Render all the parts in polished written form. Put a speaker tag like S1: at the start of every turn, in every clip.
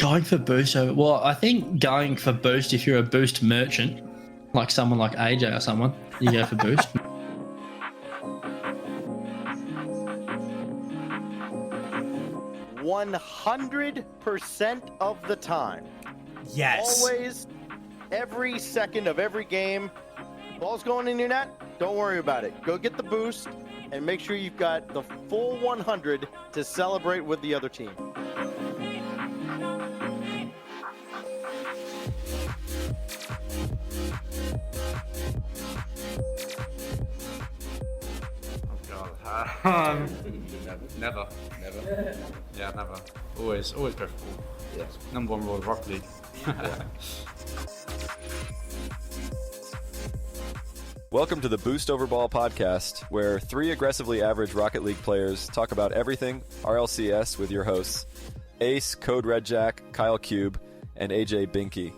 S1: Going for boost over. Well, I think going for boost if you're a boost merchant, like someone like AJ or someone, you go for boost.
S2: 100% of the time.
S3: Yes.
S2: Always, every second of every game. Ball's going in your net, don't worry about it. Go get the boost and make sure you've got the full 100 to celebrate with the other team.
S4: Oh God. Never. Yeah, never. Always go for ball.
S5: Yeah.
S4: Number one rule of Rocket League.
S5: Welcome to the Boost Over Ball podcast, where three aggressively average Rocket League players talk about everything RLCS with your hosts, Ace, Code Red Jack, Kyle Cube, and AJ Binky.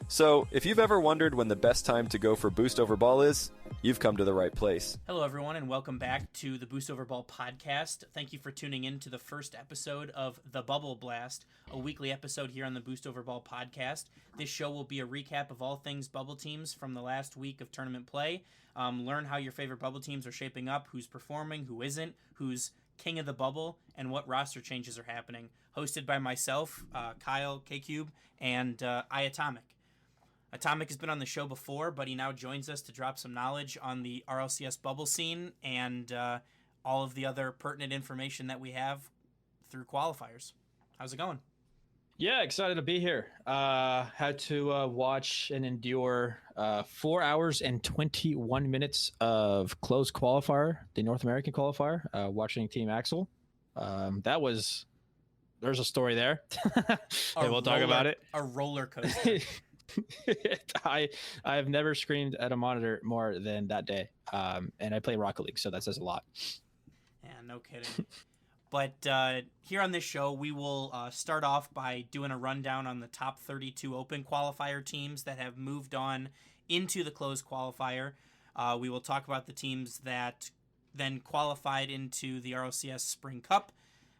S5: So, if you've ever wondered when the best time to go for Boost Over Ball is, you've come to the right place.
S3: Hello, everyone, and welcome back to the Boost Over Ball podcast. Thank you for tuning in to the first episode of The Bubble Blast, a weekly episode here on the Boost Over Ball podcast. This show will be a recap of all things bubble teams from the last week of tournament play. Learn how your favorite bubble teams are shaping up, who's performing, who isn't, who's king of the bubble, and what roster changes are happening. Hosted by myself, Kyle, K-Cube, and iAtomic. Atomic has been on the show before, but he now joins us to drop some knowledge on the RLCS bubble scene and all of the other pertinent information that we have through qualifiers. How's it going?
S6: Yeah, excited to be here. Had to watch and endure 4 hours and 21 minutes of closed qualifier, the North American qualifier, watching Team Axel. There's a story there. And we'll talk about it.
S3: A roller coaster.
S6: I have never screamed at a monitor more than that day. And I play Rocket League, so that says a lot.
S3: Yeah, no kidding. But here on this show, we will start off by doing a rundown on the top 32 open qualifier teams that have moved on into the closed qualifier. We will talk about the teams that then qualified into the RLCS Spring Cup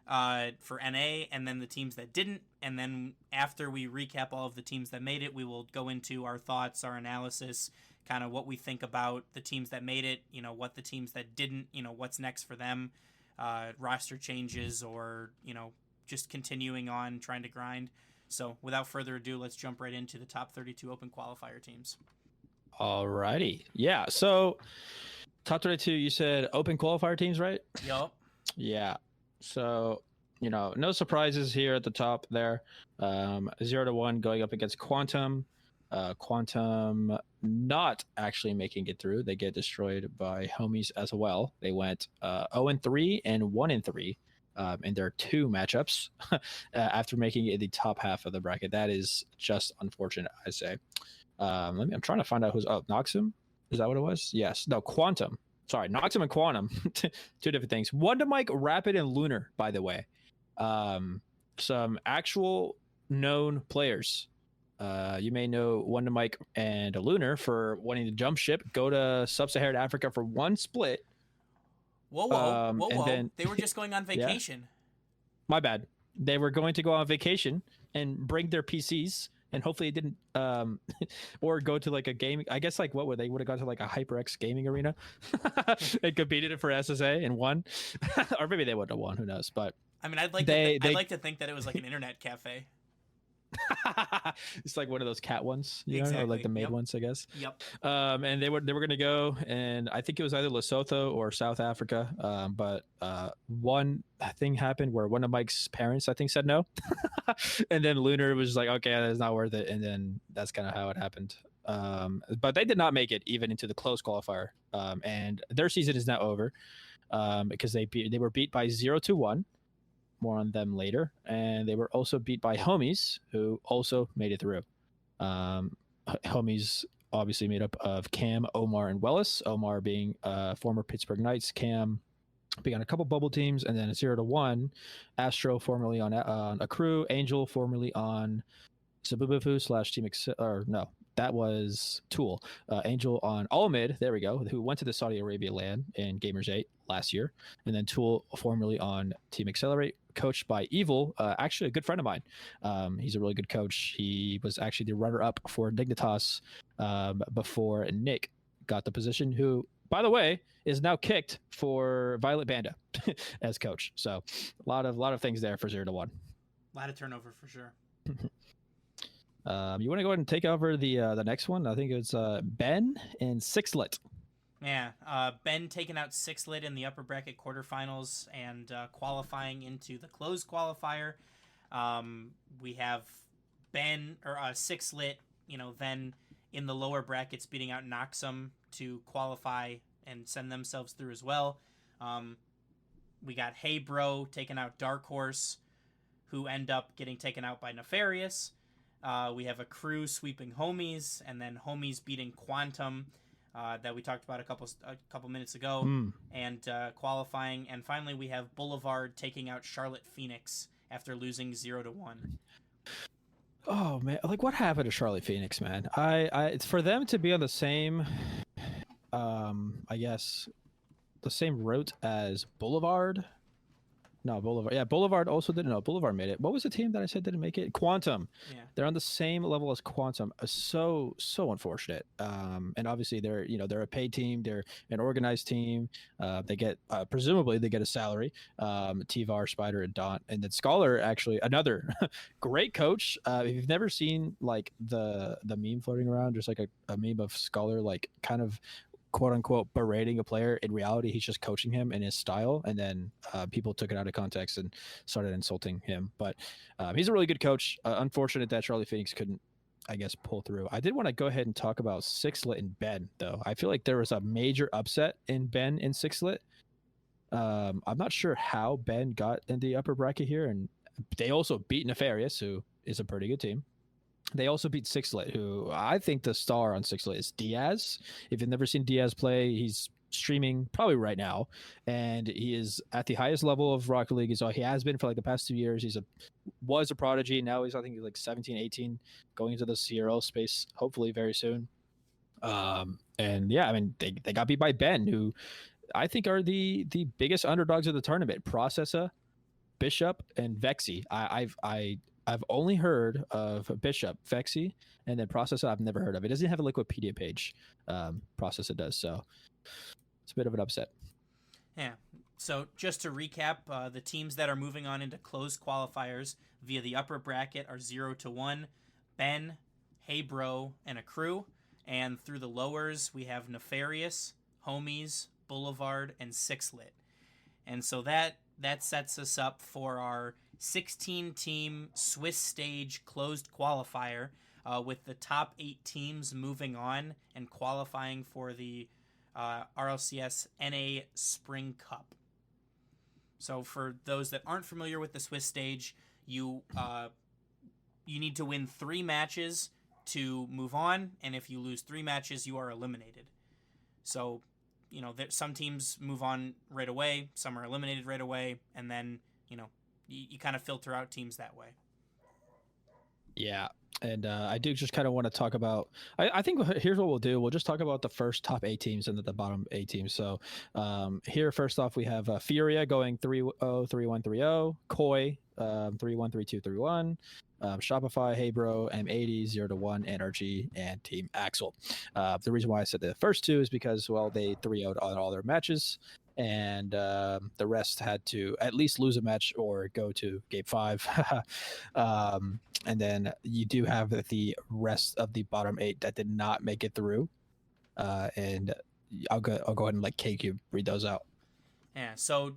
S3: for NA, and then the teams that didn't. And then after we recap all of the teams that made it, we will go into our thoughts, our analysis, kind of what we think about the teams that made it, what the teams that didn't, what's next for them, roster changes, or, just continuing on trying to grind. So without further ado, let's jump right into the top 32 open qualifier teams.
S6: Alrighty. Yeah, so top 32, you said open qualifier teams, right?
S3: Yup.
S6: Yeah. So, no surprises here at the top there. 0-1 going up against Quantum. Quantum not actually making it through. They get destroyed by Homies as well. They went 0-3 and 1-3 in their two matchups after making it the top half of the bracket. That is just unfortunate, I say. I'm trying to find out who's up. Noxum? Is that what it was? Yes. No, Quantum. Sorry, Noxum and Quantum. Two different things. Wondermike, Rapid, and Lunar, by the way. Some actual known players. You may know Wondermike and Lunar for wanting to jump ship, go to Sub-Saharan Africa for one split.
S3: Whoa.
S6: And then,
S3: they were just going on vacation.
S6: Yeah. My bad. They were going to go on vacation and bring their PCs, and hopefully it didn't, or go to like a gaming, I guess, like what would they would have gone to like a HyperX gaming arena and competed it for SSA and won. Or maybe they wouldn't have won, who knows. But
S3: I mean, I'd like to think that it was like an internet cafe.
S6: It's like one of those cat ones,
S3: exactly.
S6: Or like the maid ones, I guess.
S3: Yep.
S6: And they were going to go, and I think it was either Lesotho or South Africa. But one thing happened where one of Mike's parents, I think, said no, and then Lunar was like, "Okay, that's not worth it," and then that's kind of how it happened. But they did not make it even into the close qualifier, and their season is now over because they were beat by 0-1. More on them later, and they were also beat by Homies, who also made it through. Homies obviously made up of Cam, Omar, and Wellis. Omar being former Pittsburgh Knights, Cam being on a couple bubble teams, and then 0-1, Astro formerly on a crew, Angel formerly on Sabubufu / Team that was Tool. Angel on All Mid, there we go, who went to the Saudi Arabia LAN in Gamers 8 last year. And then Tool, formerly on Team Accelerate, coached by Evil, actually a good friend of mine. He's a really good coach. He was actually the runner-up for Dignitas before Nick got the position, who, by the way, is now kicked for Violet Banda as coach. So a lot of things there for 0 to 1.
S3: A lot of turnover for sure.
S6: You want to go ahead and take over the next one? I think it's Ben and Sixlet.
S3: Yeah, Ben taking out Sixlet in the upper bracket quarterfinals and qualifying into the closed qualifier. We have Ben or Sixlet, then in the lower brackets beating out Noxum to qualify and send themselves through as well. We got Hey Bro taking out Dark Horse, who end up getting taken out by Nefarious. We have a crew sweeping Homies, and then Homies beating Quantum, that we talked about a couple minutes ago, and qualifying. And finally, we have Boulevard taking out Charlotte Phoenix after losing 0 to 1.
S6: Oh man, like what happened to Charlotte Phoenix, man? It's for them to be on the same, I guess, the same route as Boulevard. No, Boulevard. Yeah, Boulevard also didn't. No, Boulevard made it. What was the team that I said didn't make it? Quantum.
S3: Yeah.
S6: They're on the same level as Quantum. So unfortunate. And obviously they're a paid team. They're an organized team. They get presumably they get a salary. Tivar, Spider, and Daunt, and then Scholar, actually another great coach. If you've never seen like the meme floating around, just like a meme of Scholar like kind of quote unquote berating a player. In reality, he's just coaching him in his style, and then people took it out of context and started insulting him. But he's a really good coach. Unfortunate that Charlie Phoenix couldn't, I guess, pull through. I did want to go ahead and talk about Sixlet and Ben, though. I feel like there was a major upset in Ben and Sixlet. I'm not sure how Ben got in the upper bracket here, and they also beat Nefarious, who is a pretty good team. They also beat Sixlet, who I think the star on Sixlet is Diaz. If you've never seen Diaz play, he's streaming probably right now, and he is at the highest level of Rocket League. So he has been for like the past 2 years. Was a prodigy. Now I think he's like 17, 18, going into the CRL space, hopefully very soon. And yeah, I mean, they got beat by Ben, who I think are the biggest underdogs of the tournament. Processa, Bishop, and Vexy. I've only heard of Bishop, Vexy, and then Processa I've never heard of. It doesn't have a Liquipedia page. Processa does, so it's a bit of an upset.
S3: Yeah. So just to recap, the teams that are moving on into closed qualifiers via the upper bracket are 0 to 1, Ben, Hey Bro, and a crew. And through the lowers, we have Nefarious, Homies, Boulevard, and Sixlet. And so that sets us up for our 16-team Swiss stage closed qualifier, with the top 8 teams moving on and qualifying for the RLCS NA Spring Cup. So for those that aren't familiar with the Swiss stage, you need to win 3 matches to move on, and if you lose 3 matches, you are eliminated. So, some teams move on right away, some are eliminated right away, and then, you kind of filter out teams that way.
S6: Yeah, and I do just kind of want to talk about. I think here's what we'll do. We'll just talk about the first top 8 teams and the bottom 8 teams. So here, first off, we have Furia going 3-0, 3-1, 3-0. Koi 3-1, 3-2, 3-1. Shopify, Hey Bro, M80, 0 to 1, NRG, and Team Axel. The reason why I said the first 2 is because, well, they 3-0'd on all their matches, and the rest had to at least lose a match or go to Game 5. And then you do have the rest of the bottom 8 that did not make it through. And I'll go ahead and let KQ read those out.
S3: Yeah, so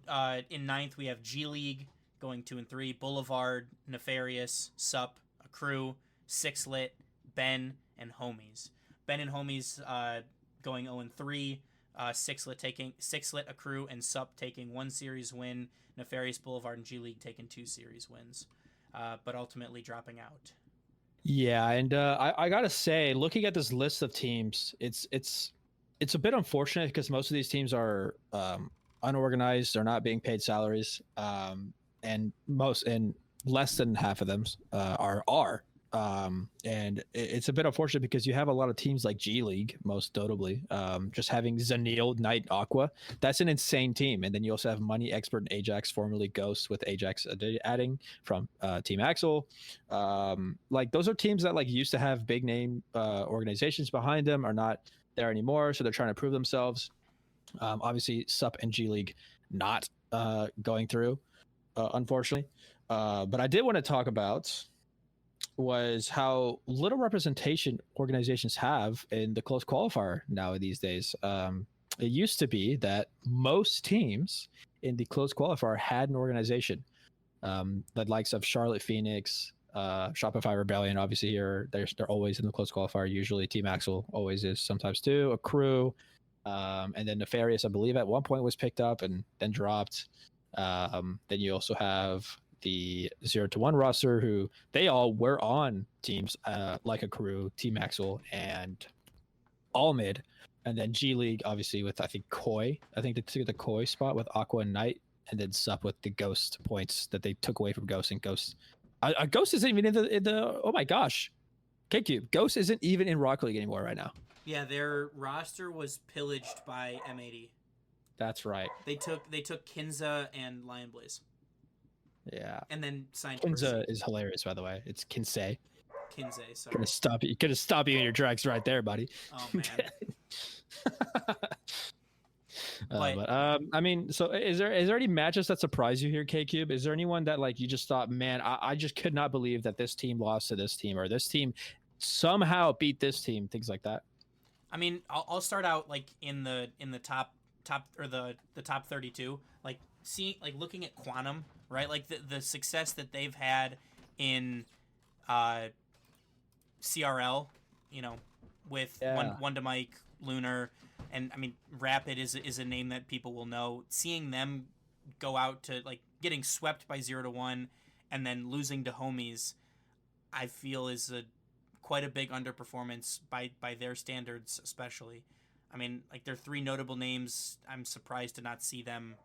S3: in 9th, we have G League going 2 and 3, Boulevard, Nefarious, Sup, a crew, Sixlet, Ben, and Homies. Ben and Homies going 0 and 3. Sixlet, a crew, and Sup taking 1 series win. Nefarious, Boulevard, and G League taking 2 series wins, but ultimately dropping out.
S6: Yeah, and I gotta say, looking at this list of teams, it's a bit unfortunate because most of these teams are unorganized. They're not being paid salaries, and less than half of them are And it's a bit unfortunate because you have a lot of teams like G League, most notably, just having Zanil, Knight, Aqua. That's an insane team. And then you also have Money, Expert, and Ajax, formerly Ghost, with Ajax adding from Team Axel. Like those are teams that like used to have big name organizations behind them, are not there anymore. So they're trying to prove themselves. Obviously, SUP and G League not going through, unfortunately. But I did want to talk about was how little representation organizations have in the close qualifier now these days. It used to be that most teams in the close qualifier had an organization. The likes of Charlotte Phoenix, Shopify Rebellion, obviously here they're always in the close qualifier. Usually Team Axel always is, sometimes too. A Crew, and then Nefarious, I believe at one point was picked up and then dropped. Then you also have the 0-1 roster, who they all were on teams like a Crew, Team Axel, and All Mid. And then G League, obviously, with I think Koi. I think they took the Koi spot with Aqua and Knight, and then SUP with the Ghost points that they took away from Ghost. And Ghost, Ghost isn't even in the. Oh my gosh, K-Cube, Ghost isn't even in Rocket League anymore right now.
S3: Yeah, their roster was pillaged by M80.
S6: That's right.
S3: They took Kinza and Lion Blaze.
S6: Yeah.
S3: And then signed
S6: Kinza is hilarious, by the way. It's Kinsei.
S3: Kinsey, sorry.
S6: Gonna stop you in your tracks right there, buddy.
S3: Oh man.
S6: But I mean, so is there any matches that surprise you here, K-Cube? Is there anyone that like you just thought, man, I just could not believe that this team lost to this team, or this team somehow beat this team, things like that?
S3: I mean, I'll start out like in the top or the top 32, like looking at Quantum, right? Like the success that they've had in CRL, you know, with One to Mike, Lunar, and I mean Rapid is a name that people will know. Seeing them go out to like getting swept by 0-1 and then losing to Homies, I feel is quite a big underperformance by their standards, especially. I mean, like, they're three notable names. I'm surprised to not see them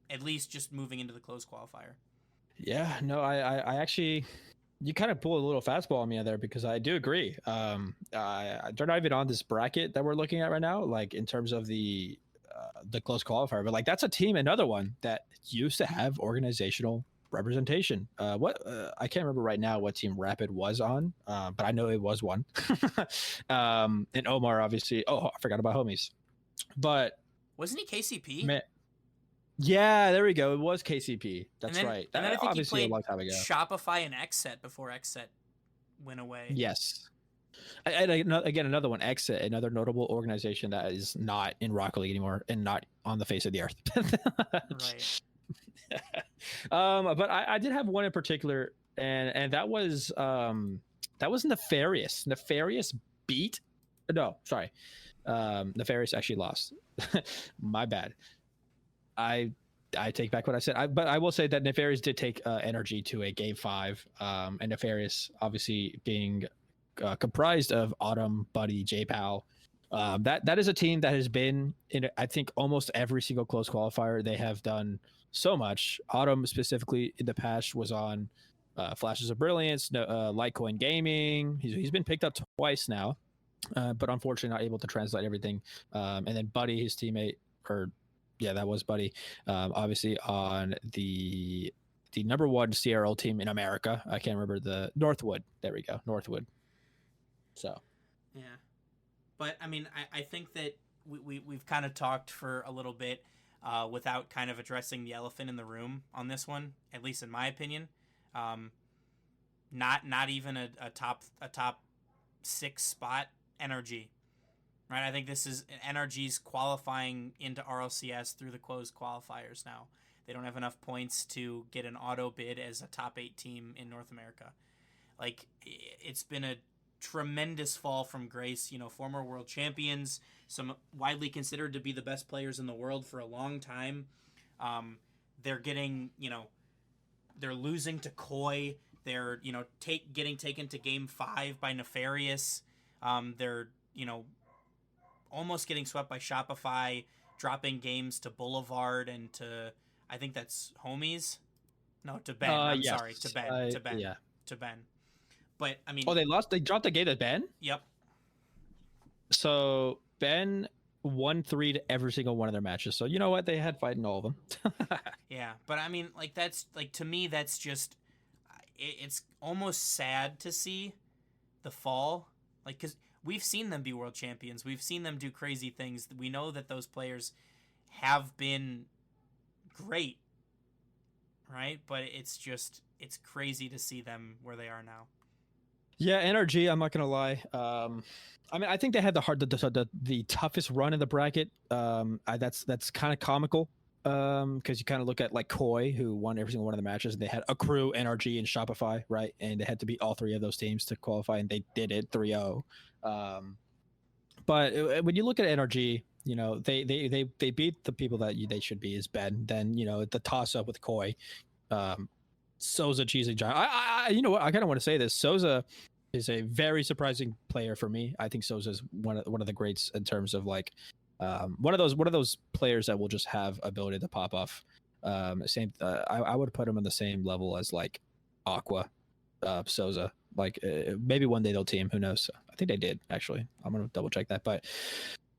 S3: at least just moving into the close qualifier.
S6: Yeah, no, I actually, you kind of pulled a little fastball on me there, because I do agree. They're not even on this bracket that we're looking at right now, like in terms of the close qualifier, but like that's a team, another one that used to have organizational representation. I can't remember right now what team Rapid was on, but I know it was one. And Omar, obviously. Oh, I forgot about Homies. But
S3: wasn't he KCP?
S6: Man, yeah, there we go. It was KCP. That's right.
S3: And then I think
S6: obviously
S3: he played
S6: a long time ago.
S3: Shopify and Xset before Xset went away.
S6: Yes. And again, another one, Exit, another notable organization that is not in Rocket League anymore and not on the face of the earth.
S3: Right.
S6: But I did have one in particular, and that was Nefarious. Nefarious beat. No, sorry. Nefarious actually lost. My bad. I take back what I said. But I will say that Nefarious did take Energy to a game 5, and Nefarious obviously being comprised of Autumn, Buddy, J-Pal. That is a team that has been in, I think, almost every single close qualifier. They have done so much. Autumn specifically in the past was on Flashes of Brilliance, Litecoin Gaming. He's been picked up twice now, but unfortunately not able to translate everything. And then Buddy, his teammate, that was Buddy, obviously on the number 1 CRL team in America. I can't remember the Northwood. There we go, Northwood. So,
S3: yeah, but I mean, I think that we've kind of talked for a little bit without kind of addressing the elephant in the room on this one, at least in my opinion. Not even a top 6 spot, Energy. Right, I think this is NRG's qualifying into RLCS through the closed qualifiers now. They don't have enough points to get an auto bid as a top 8 team in North America. Like, it's been a tremendous fall from grace. You know, former world champions, some widely considered to be the best players in the world for a long time. They're getting, they're losing to Koi. They're, getting taken to game 5 by Nefarious. They're, almost getting swept by Shopify, dropping games to Boulevard and to, I think that's Homies. No, to Ben. I'm
S6: yes.
S3: sorry, to Ben.
S6: Yeah.
S3: To Ben. But I mean,
S6: Oh, they lost. They dropped the game to Ben.
S3: yep.
S6: So Ben won 3 to every single one of their matches. So you know what? They had fight in all of them.
S3: Yeah, but I mean, like that's like to me, that's just it's almost sad to see the fall, like because we've seen them be world champions, we've seen them do crazy things. We know that those players have been great, right? But it's crazy to see them where they are now.
S6: Yeah, NRG. I'm not gonna lie. I mean, I think they had the toughest run in the bracket. That's kind of comical. Because you kind of look at like Koi, who won every single one of the matches, and they had Accrue, NRG, and Shopify, right? And they had to beat all 3 of those teams to qualify, and they did it 3-0. But when you look at NRG, you know they beat the people that they should be is Ben. Then you know the toss up with Koi, Souza, Cheesy Giant. I you know what, I kind of want to say this. Souza is a very surprising player for me. I think Souza is one of the greats in terms of like one of those players that will just have ability to pop off. I would put him on the same level as like Aqua, Souza. Like maybe one day they'll team. Who knows? I think they did actually. I'm gonna double check that. But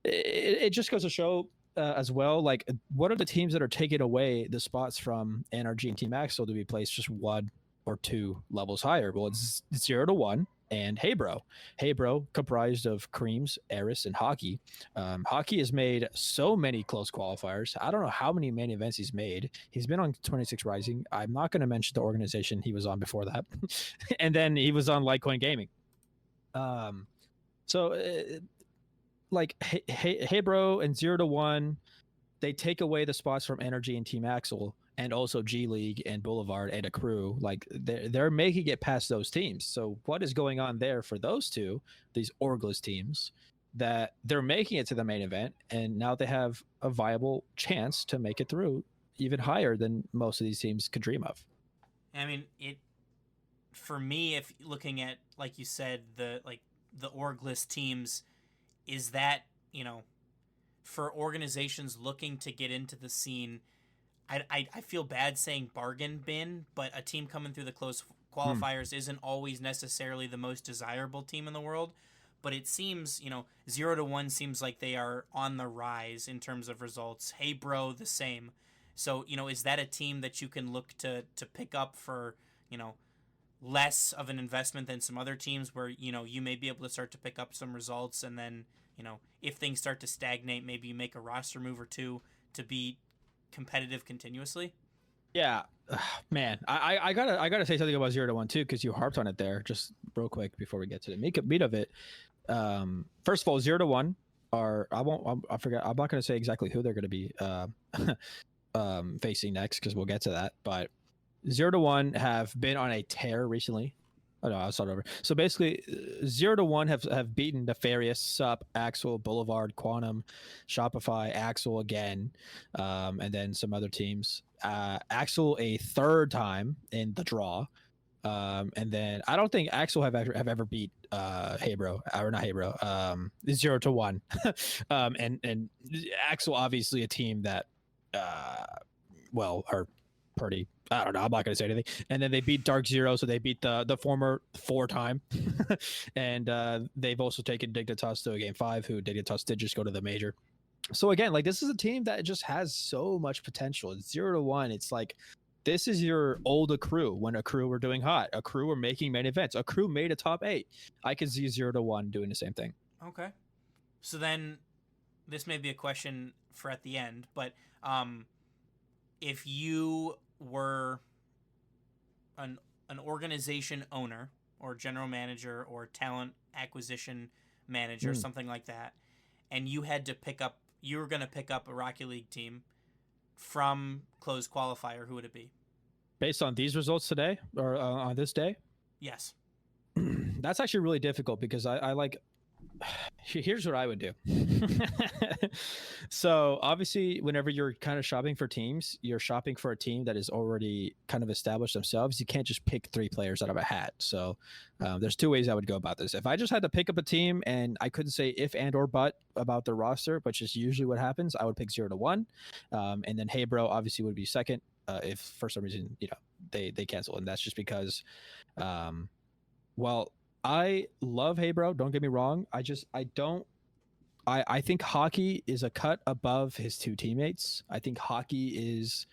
S6: it just goes to show as well. Like what are the teams that are taking away the spots from NRG and Team Axel to be placed just 1 or 2 levels higher? Well, it's 0 to 1. And Hey Bro, comprised of Creams, Eris, and Hockey. Hockey has made so many close qualifiers. I don't know how many main events he's made. He's been on 26 Rising. I'm not going to mention the organization he was on before that. And then he was on Litecoin Gaming. Like Hey Bro and 0 to 1, they take away the spots from NRG and Team Axel, and also G League and Boulevard and Accrue. Like they're making it past those teams. So what is going on there for those two, these Orgless teams, that they're making it to the main event, and now they have a viable chance to make it through even higher than most of these teams could dream of.
S3: I mean, for me, if looking at, like you said, the Orgless teams, is that, you know, for organizations looking to get into the scene, I feel bad saying bargain bin, but a team coming through the close qualifiers isn't always necessarily the most desirable team in the world. But it seems, you know, 0 to 1 seems like they are on the rise in terms of results. Hey Bro, the same. So, you know, is that a team that you can look to pick up for, you know, less of an investment than some other teams where, you know, you may be able to start to pick up some results, and then, you know, if things start to stagnate, maybe you make a roster move or two to be competitive continuously?
S6: Yeah, man, I gotta say something about 0 to 1 too, because you harped on it there. Just real quick before we get to the meat of it. First of all, 0 to 1 are I forget. I'm not gonna say exactly who they're gonna be facing next, because we'll get to that. But 0 to 1 have been on a tear recently. Oh no, I'll start over. So basically, 0 to 1 have beaten Nefarious, Sup, Axel, Boulevard, Quantum, Shopify, Axel again, and then some other teams. Axel a 3rd time in the draw, and then I don't think Axel have ever beat Hey Bro, or not Hey Bro, 0 to 1, and Axel obviously a team that are pretty, I don't know, I'm not going to say anything. And then they beat Dark Zero, so they beat the former 4-time. And they've also taken Dignitas to a Game 5, who Dignitas did just go to the major. So again, like, this is a team that just has so much potential. It's 0 to 1. It's like, this is your old Accrue, when Accrue were doing hot. Accrue were making main events. Accrue made a top 8. I could see 0 to 1 doing the same thing.
S3: Okay. So then, this may be a question for at the end, but if you were an organization owner or general manager or talent acquisition manager, something like that, and you had to you were going to pick up a Rocket League team from closed qualifier, who would it be?
S6: Based on these results today, or on this day?
S3: Yes.
S6: That's actually really difficult, because I like, here's what I would do. So obviously, whenever you're kind of shopping for teams, you're shopping for a team that is already kind of established themselves. You can't just pick 3 players out of a hat. So there's 2 ways I would go about this. If I just had to pick up a team and I couldn't say if and or but about the roster, which is usually what happens, I would pick 0 to 1. And then Hey Bro obviously would be second, if for some reason, you know, they cancel. And that's just because Well, I love Hey Bro. Don't get me wrong. I think Hockey is a cut above his two teammates. I think Hockey is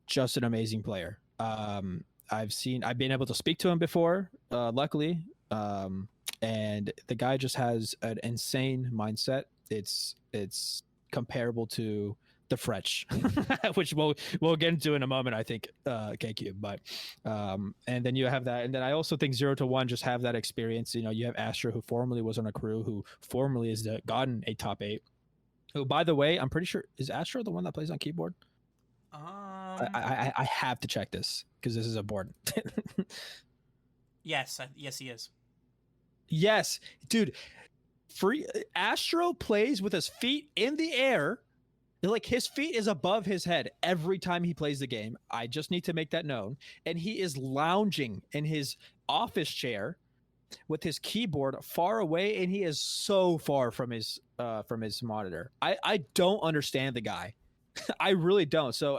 S6: just an amazing player. I've been able to speak to him before, luckily. And the guy just has an insane mindset. It's comparable to the French, which we'll get into in a moment, I think, KQ. But and then you have that, and then I also think 0 to 1 just have that experience. You know, you have Astro, who formerly was on a crew, who formerly has gotten a top 8. Who, by the way, I'm pretty sure, is Astro the one that plays on keyboard? I have to check this because this is important.
S3: Yes, yes, he is.
S6: Yes, dude. Astro plays with his feet in the air. Like, his feet is above his head every time he plays the game. I just need to make that known. And he is lounging in his office chair with his keyboard far away, and he is so far from his monitor. I don't understand the guy. I really don't. So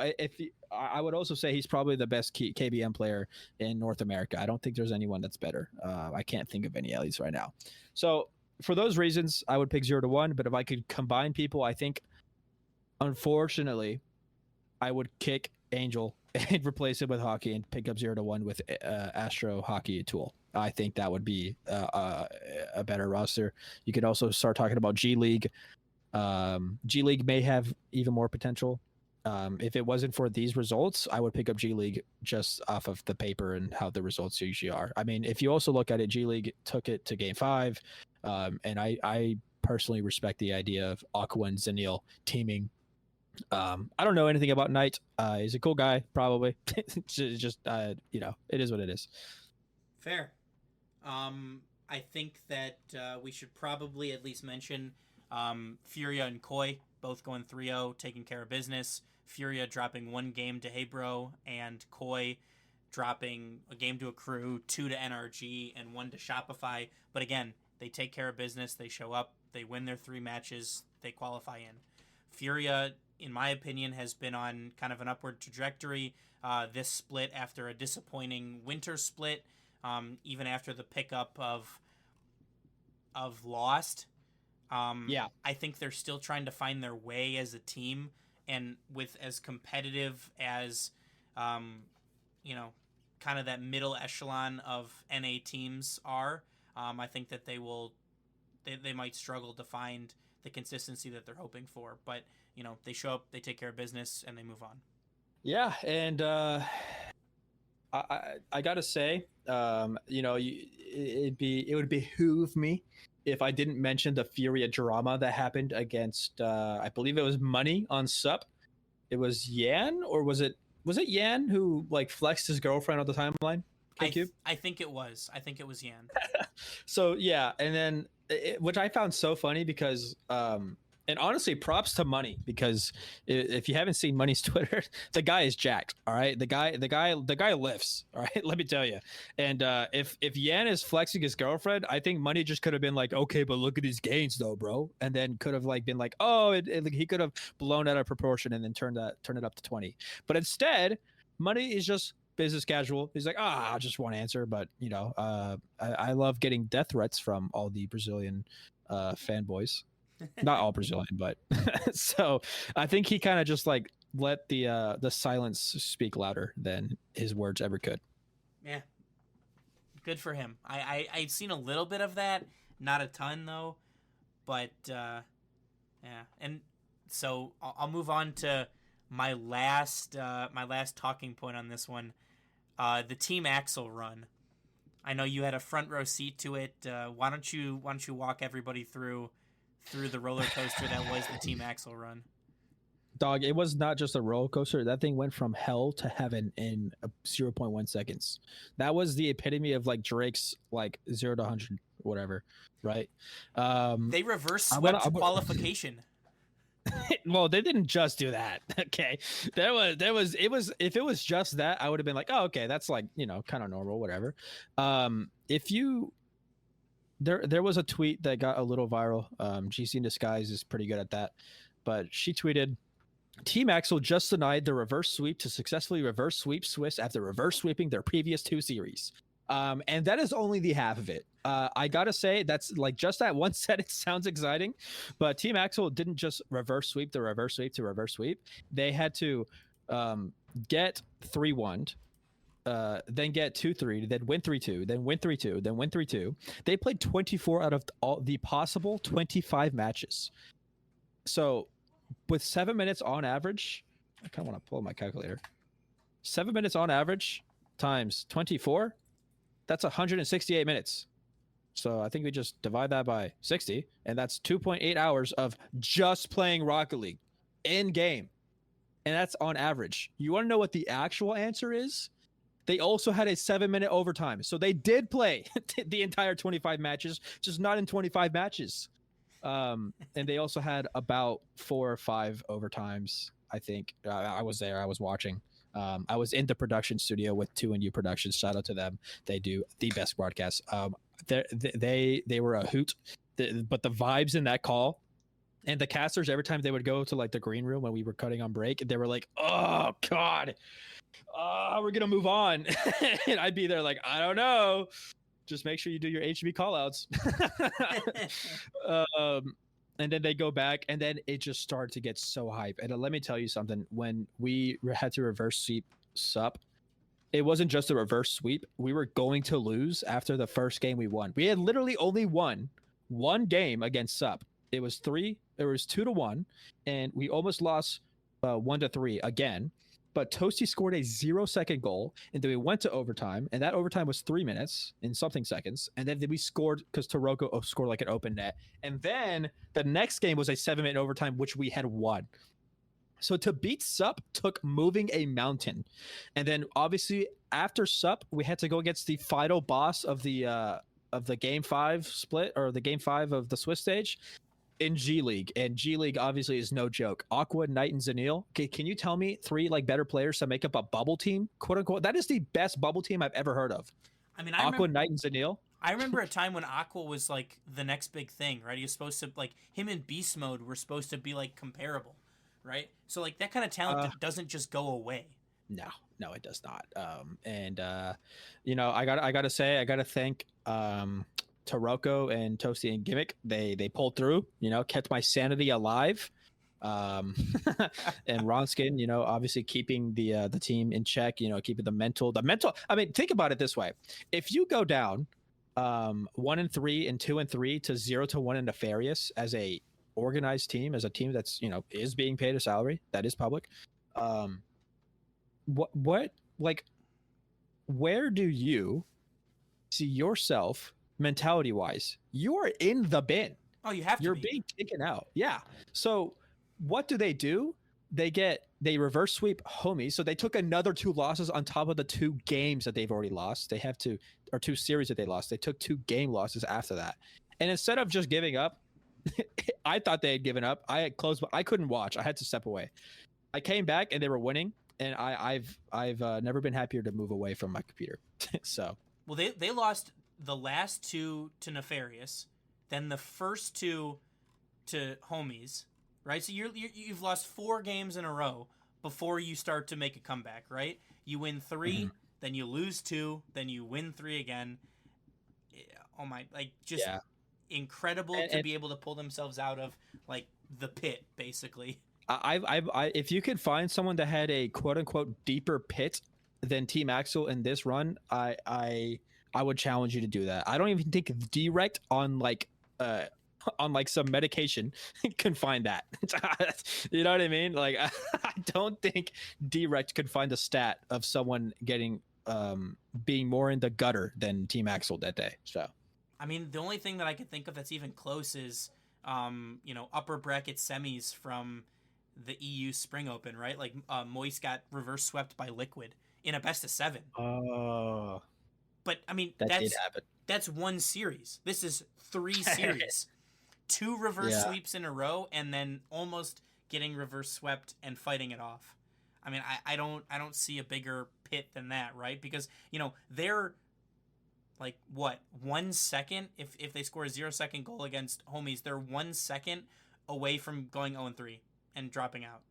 S6: I would also say he's probably the best KBM player in North America. I don't think there's anyone that's better. I can't think of any at least right now. So for those reasons, I would pick 0 to 1. But if I could combine people, I think, unfortunately, I would kick Angel and replace it with Hockey and pick up 0 to 1 with Astro, Hockey, Tool. I think that would be a better roster. You could also start talking about G League. G League may have even more potential. If it wasn't for these results, I would pick up G League just off of the paper and how the results usually are. I mean, if you also look at it, G League took it to Game 5, and I personally respect the idea of Aqua and Zenil teaming. I don't know anything about Knight. He's a cool guy, probably. Just you know, it is what it is.
S3: Fair. I think that we should probably at least mention Furia and Koi both going 3-0, taking care of business. Furia dropping 1 game to Hey Bro, and Koi dropping a game to a crew, 2 to NRG, and 1 to Shopify. But again, they take care of business. They show up. They win their 3 matches. They qualify in. Furia, in my opinion, has been on kind of an upward trajectory. This split after a disappointing winter split, even after the pickup of Lost.
S6: Yeah,
S3: I think they're still trying to find their way as a team, and with as competitive as, you know, kind of that middle echelon of NA teams are. I think that they might struggle to find the consistency that they're hoping for, but you know, they show up, they take care of business, and they move on.
S6: Yeah, and I gotta say, you know, it would behoove me if I didn't mention the Furia drama that happened against, I believe it was Money on Sup. It was Yan, or was it Yan who like flexed his girlfriend on the timeline?
S3: I think it was Yan.
S6: So yeah, and then which I found so funny because and honestly, props to Money, because if you haven't seen Money's Twitter, the guy is jacked. All right, the guy lifts. All right, let me tell you. And if Yan is flexing his girlfriend, I think Money just could have been like, okay, but look at his gains though, bro. And then could have like been like, oh, he could have blown out of proportion and then turn it up to 20. But instead, Money is just business casual. He's like, I just want to answer, but you know, I love getting death threats from all the Brazilian fanboys. Not all Brazilian, but so I think he kind of just like let the silence speak louder than his words ever could.
S3: Yeah, good for him. I've seen a little bit of that, not a ton though, but yeah. And so I'll move on to my last talking point on this one, the Team Axel run. I know you had a front row seat to it. Why don't you walk everybody through the roller coaster that was the Team Axel run?
S6: Dog, it was not just a roller coaster. That thing went from hell to heaven in 0.1 seconds. That was the epitome of like Drake's like 0 to 100, whatever, right?
S3: They reverse swept qualification.
S6: Well, they didn't just do that. Okay, if it was just that, I would have been like, oh, okay, that's like, you know, kind of normal, whatever. There was a tweet that got a little viral. GC in Disguise is pretty good at that, but she tweeted, Team Axel just denied the reverse sweep to successfully reverse sweep Swiss after reverse sweeping their previous 2 series. And that is only the half of it. I gotta say, that's like just that one set. It sounds exciting, but Team Axel didn't just reverse sweep to reverse sweep to reverse sweep. They had to get 3-1, then get 2-3, then win 3-2, then win 3-2, then win 3-2. They played 24 out of all the possible 25 matches. So with 7 minutes on average, I kind of want to pull my calculator. 7 minutes on average times 24, that's 168 minutes. So I think we just divide that by 60, and that's 2.8 hours of just playing Rocket League in game. And that's on average. You want to know what the actual answer is? They also had a 7-minute overtime. So they did play the entire 25 matches, just not in 25 matches. And they also had about 4 or 5 overtimes, I think. I was there. I was watching. I was in the production studio with 2NU Productions. Shout out to them. They do the best broadcasts. They were a hoot. But the vibes in that call, and the casters, every time they would go to like the green room when we were cutting on break, they were like, "Oh God, we're gonna move on," and I'd be there like, "I don't know. Just make sure you do your HB callouts." And then they go back, and then it just started to get so hype. And let me tell you something: when we had to reverse sweep SUP, it wasn't just a reverse sweep. We were going to lose after the first game we won. We had literally only won one game against SUP. It was 2-1, and we almost lost 1-3 again. But Toasty scored a 0-second goal, and then we went to overtime, and that overtime was 3 minutes and something seconds. And then we scored because Taroko scored like an open net. And then the next game was a 7-minute overtime, which we had won. So to beat SUP took moving a mountain. And then obviously after SUP, we had to go against the final boss of the Game 5 split, or the Game 5 of the Swiss stage, in G League. And G League obviously is no joke. Aqua, Knight, and Zanil. Okay, can you tell me 3 like better players to make up a bubble team, quote unquote? That is the best bubble team I've ever heard of.
S3: I mean,
S6: Aqua, Knight, and Zanil.
S3: I remember a time when Aqua was like the next big thing, right? He was supposed to, like, him and Beast Mode were supposed to be like comparable, right? So like that kind of talent doesn't just go away. No, it does not. You know, I gotta thank Taroko and Toasty and Gimmick. They pulled through, you know, kept my sanity alive. And Ronskin, you know, obviously keeping the team in check, you know, keeping the mental. I mean, think about it this way: if you go down 1-3 and 2-3 to 0-1 in Nefarious as a organized team, as a team that's, you know, is being paid a salary that is public, what like, where do you see yourself mentality wise? You are in the bin. Oh, you have to.
S6: You're being taken out. Yeah. So what do? They reverse sweep Homies. So they took another 2 losses on top of the 2 games that they've already lost. They have 2 series that they lost. They took 2 game losses after that. And instead of just giving up, I thought they had given up. I had closed, but I couldn't watch. I had to step away. I came back and they were winning. And I've never been happier to move away from my computer. So,
S3: well, they lost the last 2 to Nefarious, then the first 2 to Homies, right? So you've lost 4 games in a row before you start to make a comeback, right? You win 3, then you lose 2, then you win 3 again. Oh my, like, just incredible to be able to pull themselves out of like the pit, basically.
S6: I if you could find someone that had a quote unquote deeper pit than Team Axel in this run, I would challenge you to do that. I don't even think Direct on like some medication can find that. You know what I mean? Like, I don't think Direct could find a stat of someone getting being more in the gutter than Team Axel that day. So,
S3: I mean, the only thing that I could think of that's even close is you know, upper bracket semis from the EU Spring Open, right? Like Moist got reverse swept by Liquid in a best of 7.
S6: Oh.
S3: But I mean,
S6: that did happen.
S3: That's 1 series. This is 3 series. 2 reverse sweeps in a row, and then almost getting reverse swept and fighting it off. I mean, I don't see a bigger pit than that, right? Because, you know, they're like, what, 1 second? If they score a 0-second goal against Homies, they're 1 second away from going 0-3 and dropping out.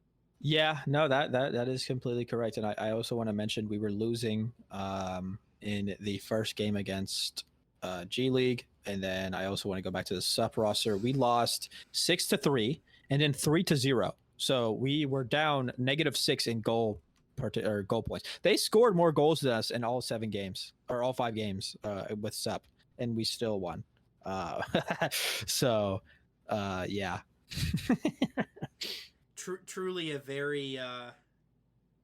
S6: Yeah, no, that is completely correct. And I also want to mention we were losing in the first game against G League, and then I also want to go back to the SUP roster. We lost 6-3 and then 3-0. So we were down -6 in goal points. They scored more goals than us in all 7 games or all 5 games with SUP, and we still won. So yeah.
S3: Truly a very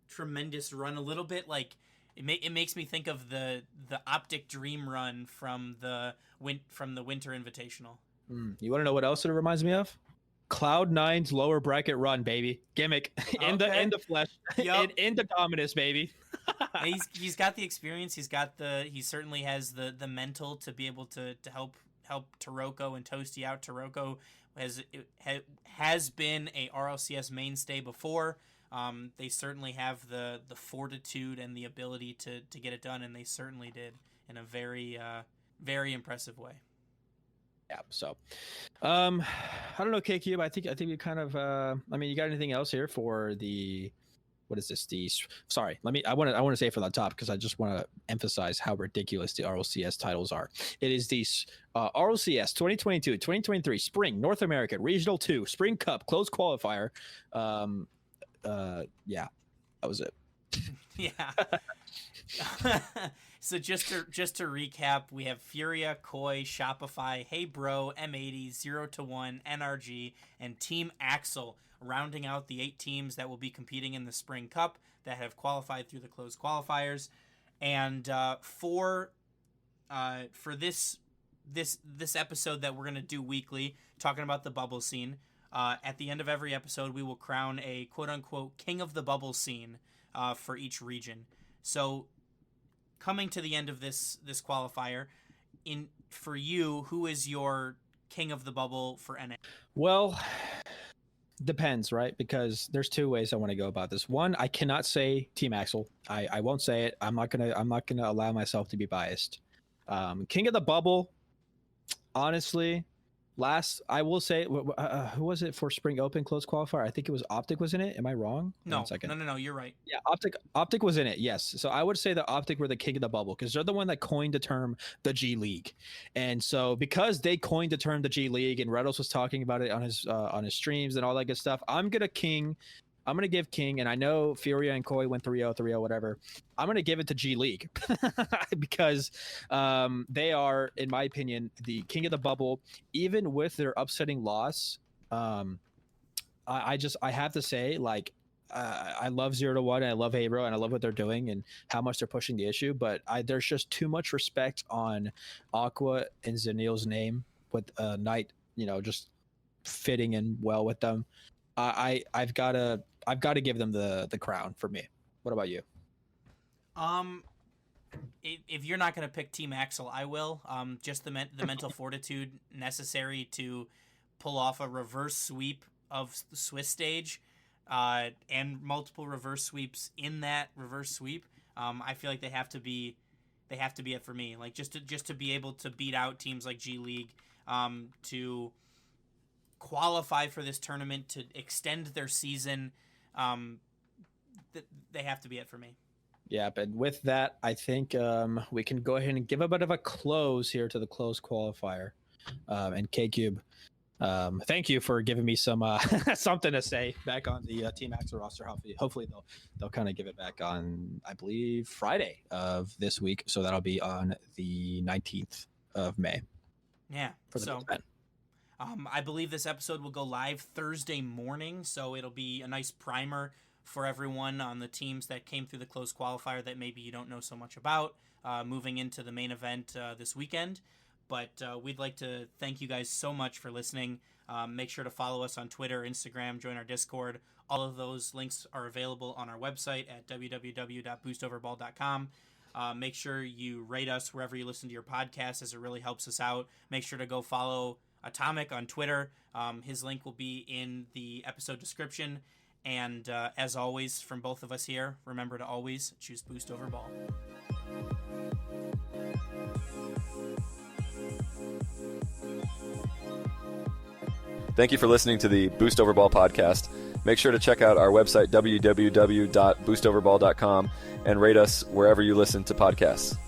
S3: tremendous run. A little bit like it makes me think of the Optic Dream run from the Winter Invitational.
S6: You want to know what else it reminds me of? Cloud9's lower bracket run, baby. Gimmick in the flesh,
S3: Yep.
S6: in the Dominus, baby.
S3: He's got the experience. He certainly has the mental to be able to help Taroko and Toasty out. Taroko has been a RLCS mainstay before. They certainly have the fortitude and the ability to get it done, and they certainly did in a very very impressive way.
S6: Yeah. So, I don't know, KCube. I think we kind of. I mean, you got anything else here for the? What is this? Sorry. I want to say it from the top because I just want to emphasize how ridiculous the RLCS titles are. It is the RLCS 2022-2023 Spring North American Regional 2 Spring Cup Closed Qualifier. Yeah, that was it.
S3: Yeah. So just to recap, we have Furia, Koi, Shopify, Hey Bro, M80, 0-1, NRG, and Team Axel, rounding out the 8 teams that will be competing in the Spring Cup that have qualified through the closed qualifiers. And for this episode that we're gonna do weekly, talking about the bubble scene, at the end of every episode, we will crown a quote-unquote king of the bubble scene for each region. So, coming to the end of this qualifier, for you, who is your king of the bubble for NA?
S6: Well, depends, right? Because there's 2 ways I want to go about this. One, I cannot say Team Axel. I won't say it. I'm not gonna allow myself to be biased. King of the bubble, honestly. I will say, who was it for Spring Open closed qualifier? I think it was Optic was in it. Am I wrong?
S3: No, you're right.
S6: Yeah, Optic was in it. Yes. So I would say that Optic were the king of the bubble because they're the one that coined the term the G League, and so because they coined the term the G League, and Redos was talking about it on his streams and all that good stuff, I'm gonna give King, and I know Furia and Koi went 3-0, whatever. I'm going to give it to G League because they are, in my opinion, the king of the bubble. Even with their upsetting loss, I have to say, like, I love 0-1, and I love Abro, and I love what they're doing and how much they're pushing the issue. But there's just too much respect on Aqua and Zanil's name with Knight, just fitting in well with them. I've got to give them the crown for me. What about you?
S3: If you're not going to pick Team Axel, I will. Just the mental fortitude necessary to pull off a reverse sweep of the Swiss stage, and multiple reverse sweeps in that reverse sweep. I feel like they have to be it for me. Like just to be able to beat out teams like G League, to qualify for this tournament, to extend their season, they have to be it for me.
S6: Yeah, but with that, I think we can go ahead and give a bit of a close here to the closed qualifier. And KCube, thank you for giving me some something to say back on the Team Axel roster. Hopefully they'll kind of give it back on, I believe, Friday of this week. So that'll be on the 19th of May.
S3: Yeah.
S6: For the event.
S3: I believe this episode will go live Thursday morning, so it'll be a nice primer for everyone on the teams that came through the closed qualifier that maybe you don't know so much about, moving into the main event this weekend. But we'd like to thank you guys so much for listening. Make sure to follow us on Twitter, Instagram, join our Discord. All of those links are available on our website at www.boostoverball.com. Make sure you rate us wherever you listen to your podcast, as it really helps us out. Make sure to go follow Atomic on Twitter. His link will be in the episode description. And as always, from both of us here, remember to always choose Boost over Ball.
S5: Thank you for listening to the Boost Over Ball podcast. Make sure to check out our website, www.boostoverball.com, and rate us wherever you listen to podcasts.